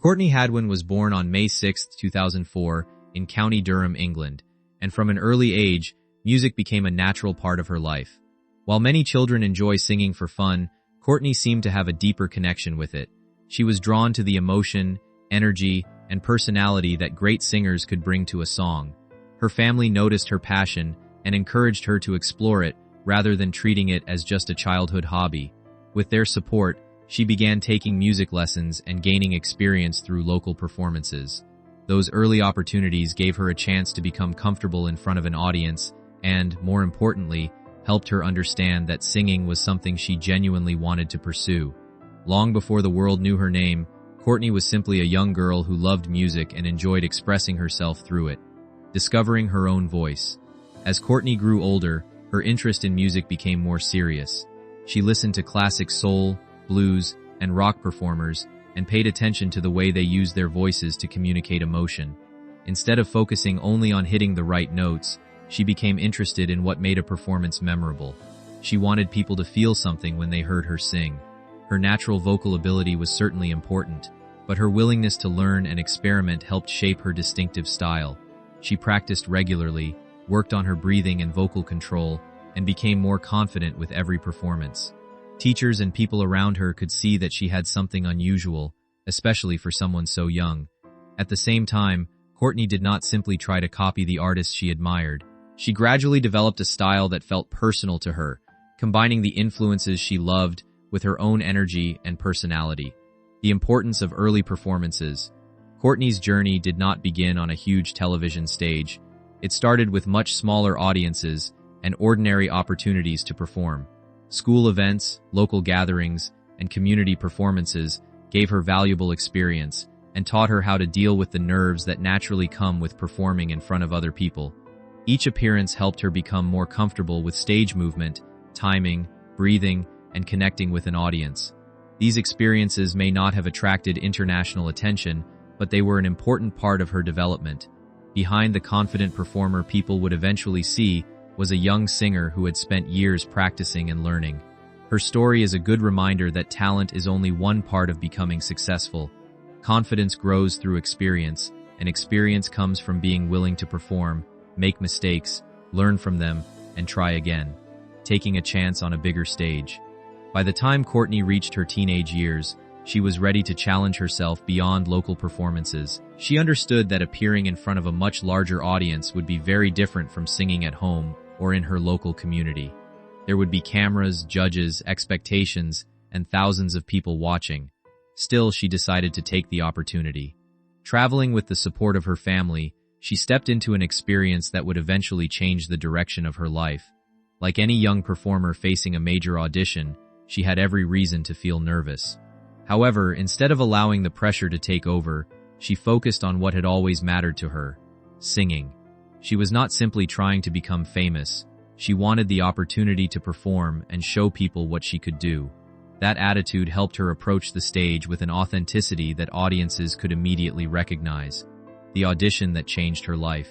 Courtney Hadwin was born on May 6, 2004, in County Durham, England, and from an early age, music became a natural part of her life. While many children enjoy singing for fun, Courtney seemed to have a deeper connection with it. She was drawn to the emotion, energy, and personality that great singers could bring to a song. Her family noticed her passion and encouraged her to explore it rather than treating it as just a childhood hobby. With their support, she began taking music lessons and gaining experience through local performances. Those early opportunities gave her a chance to become comfortable in front of an audience and, more importantly, helped her understand that singing was something she genuinely wanted to pursue. Long before the world knew her name, Courtney was simply a young girl who loved music and enjoyed expressing herself through it. Discovering her own voice. As Courtney grew older, her interest in music became more serious. She listened to classic soul, blues, and rock performers and paid attention to the way they used their voices to communicate emotion. Instead of focusing only on hitting the right notes, she became interested in what made a performance memorable. She wanted people to feel something when they heard her sing. Her natural vocal ability was certainly important, but her willingness to learn and experiment helped shape her distinctive style. She practiced regularly, worked on her breathing and vocal control, and became more confident with every performance. Teachers and people around her could see that she had something unusual, especially for someone so young. At the same time, Courtney did not simply try to copy the artists she admired. She gradually developed a style that felt personal to her, combining the influences she loved with her own energy and personality. The importance of early performances. Courtney's journey did not begin on a huge television stage. It started with much smaller audiences and ordinary opportunities to perform. School events, local gatherings, and community performances gave her valuable experience and taught her how to deal with the nerves that naturally come with performing in front of other people. Each appearance helped her become more comfortable with stage movement, timing, breathing, and connecting with an audience. These experiences may not have attracted international attention, but they were an important part of her development. Behind the confident performer people would eventually see was a young singer who had spent years practicing and learning. Her story is a good reminder that talent is only one part of becoming successful. Confidence grows through experience, and experience comes from being willing to perform, make mistakes, learn from them, and try again, taking a chance on a bigger stage. By the time Courtney reached her teenage years, she was ready to challenge herself beyond local performances. She understood that appearing in front of a much larger audience would be very different from singing at home or in her local community. There would be cameras, judges, expectations, and thousands of people watching. Still, she decided to take the opportunity. Traveling with the support of her family, she stepped into an experience that would eventually change the direction of her life. Like any young performer facing a major audition, she had every reason to feel nervous. However, instead of allowing the pressure to take over, she focused on what had always mattered to her: singing. She was not simply trying to become famous. She wanted the opportunity to perform and show people what she could do. That attitude helped her approach the stage with an authenticity that audiences could immediately recognize. The audition that changed her life.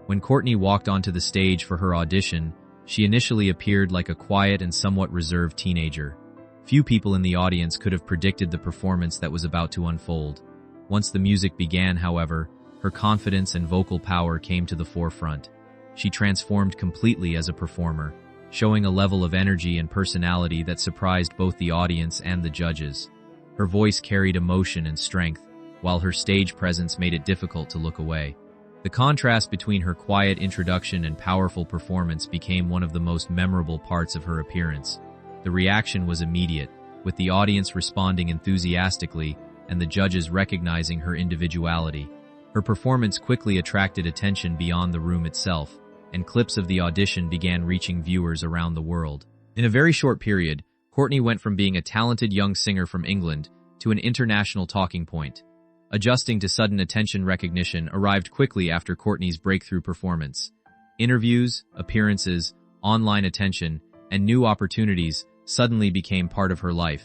When Courtney walked onto the stage for her audition, she initially appeared like a quiet and somewhat reserved teenager. Few people in the audience could have predicted the performance that was about to unfold. Once the music began, however, her confidence and vocal power came to the forefront. She transformed completely as a performer, showing a level of energy and personality that surprised both the audience and the judges. Her voice carried emotion and strength, while her stage presence made it difficult to look away. The contrast between her quiet introduction and powerful performance became one of the most memorable parts of her appearance. The reaction was immediate, with the audience responding enthusiastically and the judges recognizing her individuality. Her performance quickly attracted attention beyond the room itself, and clips of the audition began reaching viewers around the world. In a very short period, Courtney went from being a talented young singer from England to an international talking point. Adjusting to sudden attention recognition arrived quickly after Courtney's breakthrough performance. Interviews, appearances, online attention, and new opportunities suddenly became part of her life.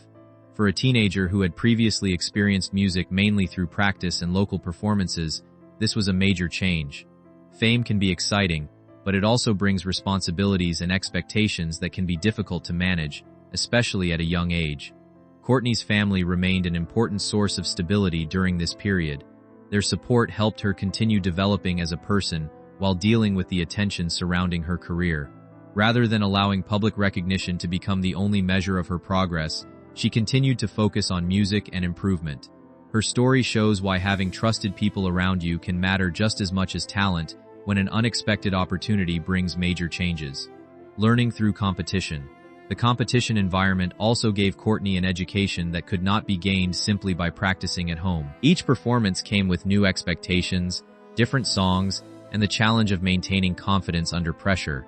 For a teenager who had previously experienced music mainly through practice and local performances, this was a major change. Fame can be exciting, but it also brings responsibilities and expectations that can be difficult to manage, especially at a young age. Courtney's family remained an important source of stability during this period. Their support helped her continue developing as a person while dealing with the attention surrounding her career. Rather than allowing public recognition to become the only measure of her progress, she continued to focus on music and improvement. Her story shows why having trusted people around you can matter just as much as talent when an unexpected opportunity brings major changes. Learning through competition. The competition environment also gave Courtney an education that could not be gained simply by practicing at home. Each performance came with new expectations, different songs, and the challenge of maintaining confidence under pressure.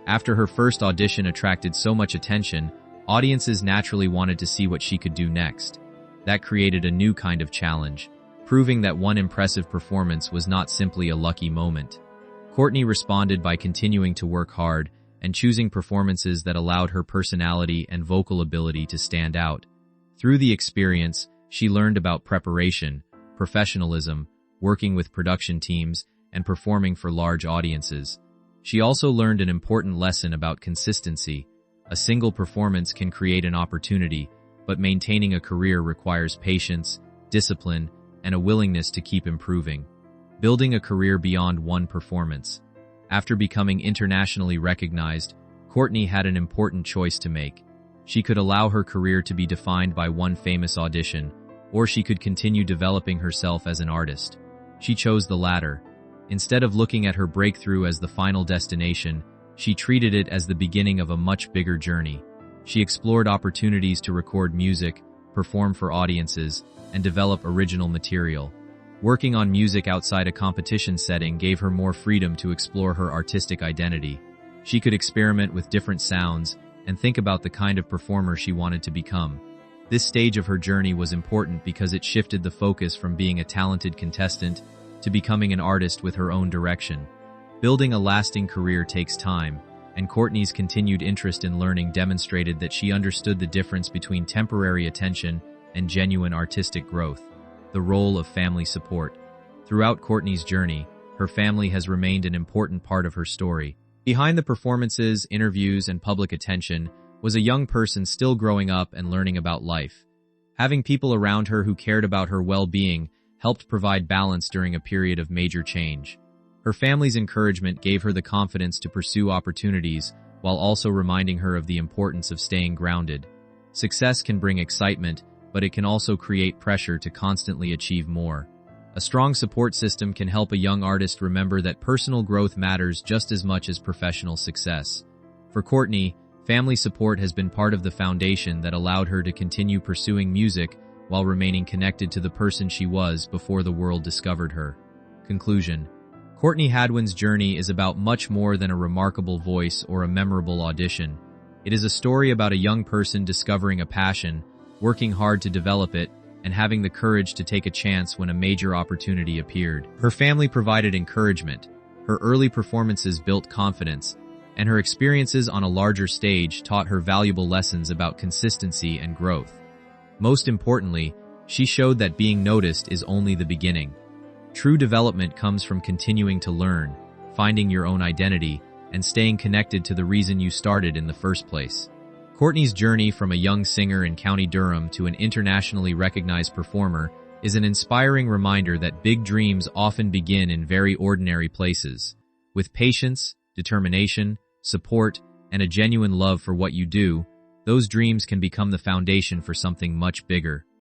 After her first audition attracted so much attention, audiences naturally wanted to see what she could do next. That created a new kind of challenge, proving that one impressive performance was not simply a lucky moment. Courtney responded by continuing to work hard and choosing performances that allowed her personality and vocal ability to stand out. Through the experience, she learned about preparation, professionalism, working with production teams, and performing for large audiences. She also learned an important lesson about consistency. A single performance can create an opportunity, but maintaining a career requires patience, discipline, and a willingness to keep improving. Building a career beyond one performance. After becoming internationally recognized, Courtney had an important choice to make. She could allow her career to be defined by one famous audition, or she could continue developing herself as an artist. She chose the latter. Instead of looking at her breakthrough as the final destination, she treated it as the beginning of a much bigger journey. She explored opportunities to record music, perform for audiences, and develop original material. Working on music outside a competition setting gave her more freedom to explore her artistic identity. She could experiment with different sounds and think about the kind of performer she wanted to become. This stage of her journey was important because it shifted the focus from being a talented contestant to becoming an artist with her own direction. Building a lasting career takes time, and Courtney's continued interest in learning demonstrated that she understood the difference between temporary attention and genuine artistic growth. The role of family support. Throughout Courtney's journey, her family has remained an important part of her story. Behind the performances, interviews, and public attention was a young person still growing up and learning about life. Having people around her who cared about her well-being helped provide balance during a period of major change. Her family's encouragement gave her the confidence to pursue opportunities while also reminding her of the importance of staying grounded. Success can bring excitement, but it can also create pressure to constantly achieve more. A strong support system can help a young artist remember that personal growth matters just as much as professional success. For Courtney, family support has been part of the foundation that allowed her to continue pursuing music while remaining connected to the person she was before the world discovered her. Conclusion. Courtney Hadwin's journey is about much more than a remarkable voice or a memorable audition. It is a story about a young person discovering a passion, working hard to develop it, and having the courage to take a chance when a major opportunity appeared. Her family provided encouragement, her early performances built confidence, and her experiences on a larger stage taught her valuable lessons about consistency and growth. Most importantly, she showed that being noticed is only the beginning. True development comes from continuing to learn, finding your own identity, and staying connected to the reason you started in the first place. Courtney's journey from a young singer in County Durham to an internationally recognized performer is an inspiring reminder that big dreams often begin in very ordinary places. With patience, determination, support, and a genuine love for what you do, those dreams can become the foundation for something much bigger.